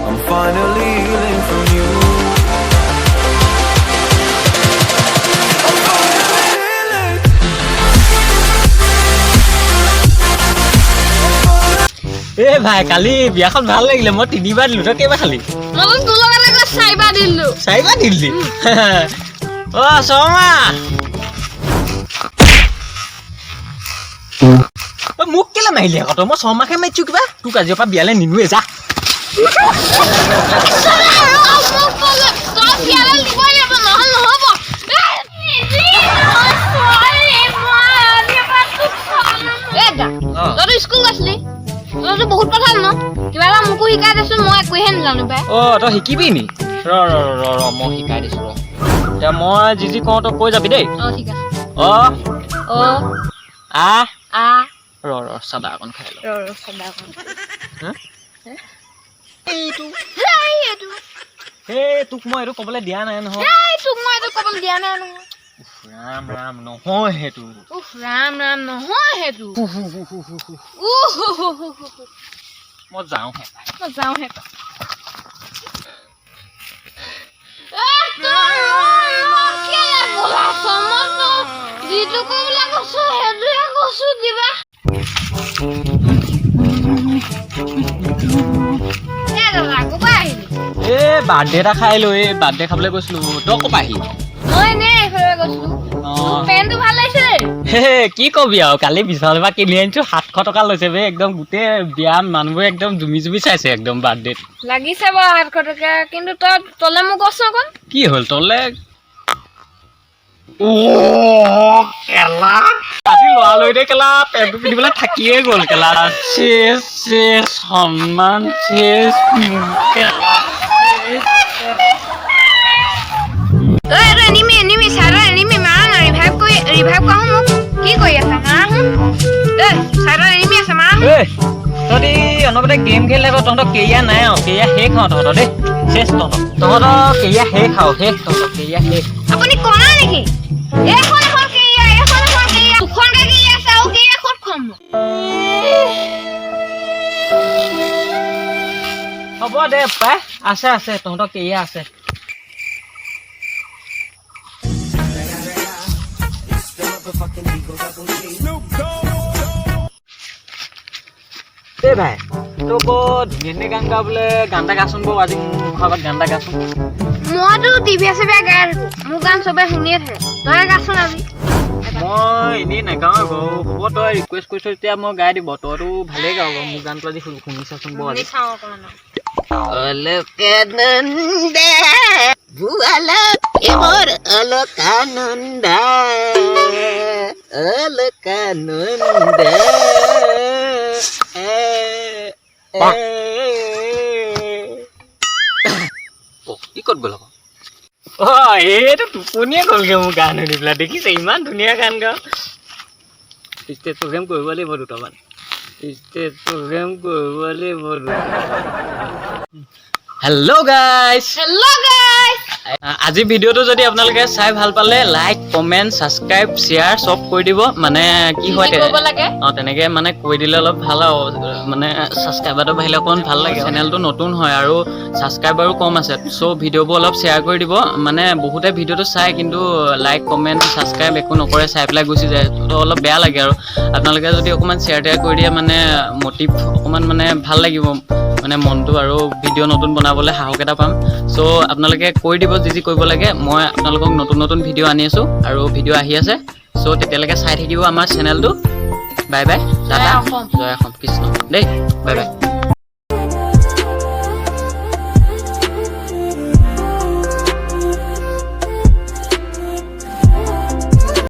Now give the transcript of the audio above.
I'm finally healing from you. I'm finally healing. ए भाई काली बियाখন ভাল লাগিলে মই তিনিবাৰ দিলো তই কেইবাৰ খালি মই তোৰ লগত এটা চাইবা দিলো অ শৰ্মা অ মোক কেলে মাৰিলি আকৌ তই মই শৰ্মাকে মাৰিছো কিবা তোক আজিৰ পৰা বিয়ালে নিনুৱে যা বহুত কথা ন কিবা এটা মোকো শিকাই দেচোন মই একোহে নাজানো পাই অ তই শিকিবি নি ৰ মই শিকাই দিছো ৰ এতিয়া মই যি কওঁ তই কৈ যাবি দেই অ ঠিক আছে অ অ আ আ ৰ চাদা অকণ খাই ল চাদা অকণ এইটো এইটো তোক মই এইটো ক'বলৈ দিয়া নাই নহয় তোক মই এইটো ক'বলৈ দিয়া নাই নহয় ৰাম নহয় সেইটো ৰাম নহয় সেইটো মই যাওঁহে যিটো ক'বলৈ কৈছো সেইটোৱে কৈছো কিবা এ বাৰ্থডে এটা খাই লৈ বাৰ্থডে খাবলৈ গৈছিলো তই ক'ৰ পৰা আহিলি মই এনে এইফালে গৈছিলো পেনটো ভাল লাগিছে কি কবি আৰু কালি বিশালৰ পৰা কিনি আনিছো 700 টকা লৈছে বে একদম গোটেই বিয়া মানুহবোৰে একদম জুমি চাইছে একদম বাৰ্থডেত লাগিছে বাৰু 700 টকা কিন্তু তই তলে মোক কছ অকণ কি হ'ল তলে ও কেলা আজি লৰালৈ দে কেলা পেনটো পিন্ধিবলৈ থাকিয়ে গ'ল কেলা চেছ সন্মান চেছ এনিমি সারা এনিমি মারা না রিভাইভ কৰো মোক কি কৰি আছা মাৰা হুন সাৰা এনিমি আছে মাৰা এ তহঁতি অনবতে গেম খেলিলে তহঁতৰ কেৰিয়া নাই আৰু কেৰিয়া শেষ হওঁ তহঁতৰ দেই শেষ তহঁতৰ কেৰিয়া শেষ আৰু তহঁতৰ কেৰিয়া শেষ আপুনি কনা নেকি এখন কেৰিয়া দুখনকে কেৰিয়া আছে আৰু কেৰিয়া ক'ত খম হ'ব দে পাই আছে তহঁতৰ কেৰিয়া আছে এ ভাই তো ধুনীয়া গান গা বোলে গান এটা গাচোন বৌ আজি মোৰ আগত গান এটা গাচোন মইতো টিভি আছে বেয়া গাই থাকো মোৰ গান চবে শুনিয়ে থাকে তই গাচোন আজি মই এনেই নাগাওঁ আকৌ হ'ব তই ৰিকুৱেষ্ট কৰিছ তেতিয়া মই গাই দিব তইতো ভালেই গাৱ মোৰ গানটো আজি শুনি চাচোন বৌ আজি অলকানন্দা ভুৱালা এবৰ অলকানন্দা কি ক'ত গ'ল আকৌ এইটো টোপনিয়ে গ'লগে মোৰ গান শুনি পেলাই দেখিছে ইমান ধুনীয়া গান গাওঁ ষ্টেজ প্ৰগ্ৰেম কৰিব লাগিব দুটামান হেল্ল' গাইজ আজি ভিডিঅ'টো যদি আপোনালোকে চাই ভাল পালে লাইক কমেণ্ট ছাবস্ক্ৰাইব শ্বেয়াৰ চব কৰি দিব মানে কি হয় তেনেকে মানে কৈ দিলে অলপ ভাল আৰু মানে ছাবস্ক্ৰাইবাৰটো বাঢ়িলে অকণমান ভাল লাগে চেনেলটো নতুন হয় আৰু ছাবস্ক্ৰাইবাৰো কম আছে চ' ভিডিঅ'বোৰ অলপ শ্বেয়াৰ কৰি দিব মানে বহুতে ভিডিঅ'টো চাই কিন্তু লাইক কমেণ্ট ছাবস্ক্ৰাইব একো নকৰে চাই পেলাই গুচি যায় তো অলপ বেয়া লাগে আৰু আপোনালোকে যদি অকণমান শ্বেয়াৰ কৰি দিয়ে মানে মটিভ অকণমান মানে ভাল লাগিব মানে মনটো আৰু ভিডিঅ' নতুন বনাবলৈ সাহস এটা পাম চ' আপোনালোকে কৈ দিব যি কৰিব লাগে মই আপোনালোকক নতুন ভিডিঅ' আনি আছোঁ আৰু ভিডিঅ' আহি আছে চ' তেতিয়ালৈকে চাই থাকিব আমাৰ চেনেলটো বাই বাই টাটা জয় অসম কৃষ্ণ দেই বাই বাই